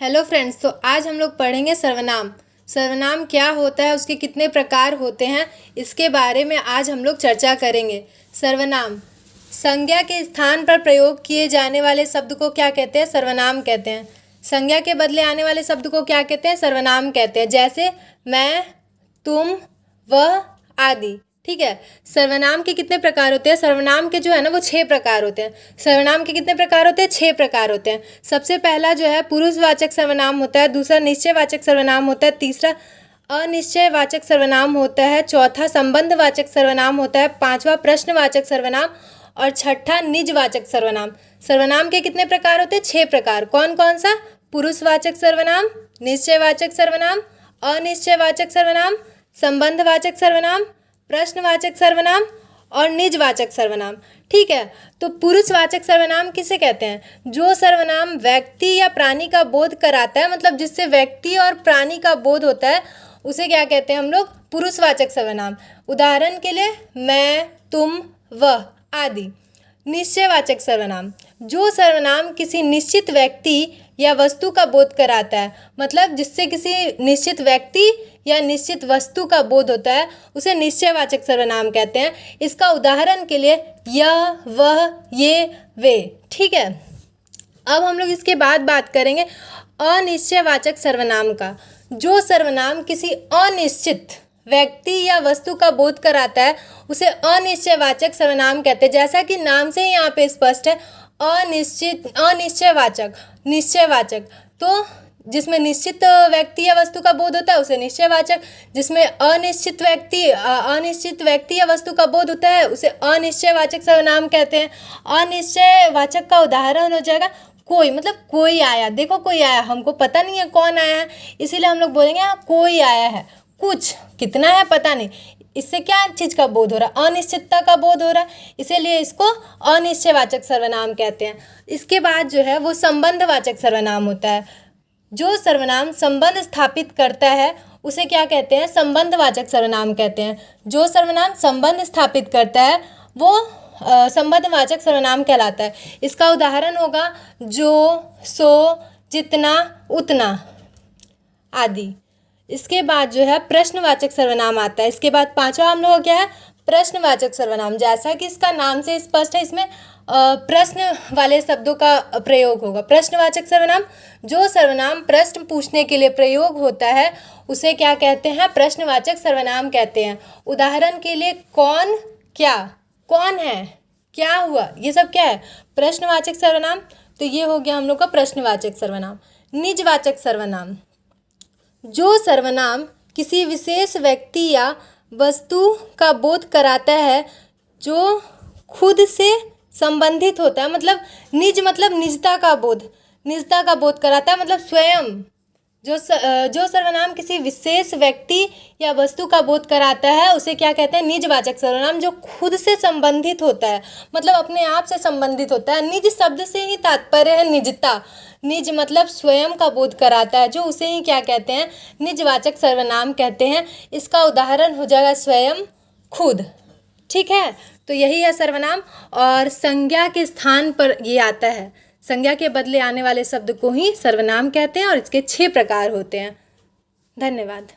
Hello friends, तो आज हम लोग पढ़ेंगे सर्वनाम। सर्वनाम क्या होता है, उसके कितने प्रकार होते हैं, इसके बारे में आज हम लोग चर्चा करेंगे। सर्वनाम संज्ञा के स्थान पर प्रयोग किए जाने वाले शब्द को क्या कहते हैं? सर्वनाम कहते हैं। संज्ञा के बदले आने वाले शब्द को क्या कहते हैं? सर्वनाम कहते हैं। जैसे मैं, तुम, वह आदि। ठीक है। सर्वनाम के कितने प्रकार होते हैं? सर्वनाम के जो है ना वो 6 प्रकार होते हैं। सर्वनाम के कितने प्रकार होते हैं? 6 प्रकार होते हैं। सबसे पहला जो है पुरुषवाचक सर्वनाम होता है, दूसरा निश्चयवाचक सर्वनाम होता है, तीसरा अनिश्चयवाचक सर्वनाम होता है, चौथा संबंधवाचक सर्वनाम होता है, पांचवा प्रश्नवाचक सर्वनाम और छठा निजवाचक सर्वनाम। सर्वनाम के कितने प्रकार होते हैं? 6 प्रकार। कौन कौन सा? पुरुषवाचक सर्वनाम, निश्चयवाचक सर्वनाम, अनिश्चयवाचक सर्वनाम, संबंधवाचक सर्वनाम, प्रश्नवाचक सर्वनाम और निजवाचक सर्वनाम। ठीक है। तो पुरुषवाचक सर्वनाम किसे कहते हैं? जो सर्वनाम व्यक्ति या प्राणी का बोध कराता है, मतलब जिससे व्यक्ति और प्राणी का बोध होता है, उसे क्या कहते हैं हम लोग? पुरुषवाचक सर्वनाम। उदाहरण के लिए मैं, तुम, वह आदि। निश्चयवाचक सर्वनाम जो सर्वनाम किसी निश्चित व्यक्ति या वस्तु का बोध कराता है, मतलब जिससे किसी निश्चित व्यक्ति या निश्चित वस्तु का बोध होता है, उसे निश्चयवाचक सर्वनाम कहते हैं। इसका उदाहरण के लिए यह, वह, ये, वे। ठीक है। अब हम लोग इसके बाद बात करेंगे अनिश्चयवाचक सर्वनाम का। जो सर्वनाम किसी अनिश्चित व्यक्ति या वस्तु का बोध कराता है, उसे अनिश्चयवाचक सर्वनाम कहते हैं। जैसा कि नाम से ही यहाँ पे स्पष्ट है, अनिश्चयवाचक, निश्चयवाचक। तो जिसमें निश्चित व्यक्ति या वस्तु का बोध होता है उसे निश्चयवाचक, जिसमें अनिश्चित व्यक्ति या वस्तु का बोध होता है उसे अनिश्चयवाचक सर्वनाम कहते हैं। अनिश्चयवाचक का उदाहरण हो जाएगा कोई, मतलब कोई आया। देखो कोई आया, हमको पता नहीं है कौन आया है, इसीलिए हम लोग बोलेंगे हाँ कोई आया है। कुछ, कितना है पता नहीं। इससे क्या चीज़ का बोध हो रहा है? अनिश्चितता का बोध हो रहा है, इसीलिए इसको अनिश्चयवाचक सर्वनाम कहते हैं। इसके बाद जो है वो संबंधवाचक सर्वनाम होता है। जो सर्वनाम संबंध स्थापित करता है उसे क्या कहते हैं? संबंधवाचक सर्वनाम कहते हैं। जो सर्वनाम संबंध स्थापित करता है वो संबंधवाचक सर्वनाम कहलाता है। इसका उदाहरण होगा जो, सो, जितना, उतना आदि। इसके बाद जो है प्रश्नवाचक सर्वनाम आता है। इसके बाद पांचवा हम लोग को क्या है? प्रश्नवाचक सर्वनाम। जैसा कि इसका नाम से स्पष्ट है, इसमें प्रश्न वाले शब्दों का प्रयोग होगा। प्रश्नवाचक सर्वनाम जो सर्वनाम प्रश्न पूछने के लिए प्रयोग होता है उसे क्या कहते हैं? प्रश्नवाचक सर्वनाम कहते हैं। उदाहरण के लिए कौन, क्या, कौन है, क्या हुआ, ये सब क्या है? प्रश्नवाचक सर्वनाम। तो ये हो गया हम लोग का प्रश्नवाचक सर्वनाम। निजवाचक सर्वनाम जो सर्वनाम किसी विशेष व्यक्ति या वस्तु का बोध कराता है जो खुद से संबंधित होता है, मतलब निज, मतलब निजता का बोध कराता है, मतलब स्वयं। जो सर्वनाम किसी विशेष व्यक्ति या वस्तु का बोध कराता है उसे क्या कहते हैं? निजवाचक सर्वनाम। जो खुद से संबंधित होता है, मतलब अपने आप से संबंधित होता है। निज शब्द से ही तात्पर्य है निजता। निज मतलब स्वयं का बोध कराता है, जो उसे ही क्या कहते हैं? निजवाचक सर्वनाम कहते हैं। इसका उदाहरण हो जाएगा स्वयं, खुद। ठीक है। तो यही है सर्वनाम। और संज्ञा के स्थान पर ये आता है। संज्ञा के बदले आने वाले शब्द को ही सर्वनाम कहते हैं और इसके 6 प्रकार होते हैं। धन्यवाद।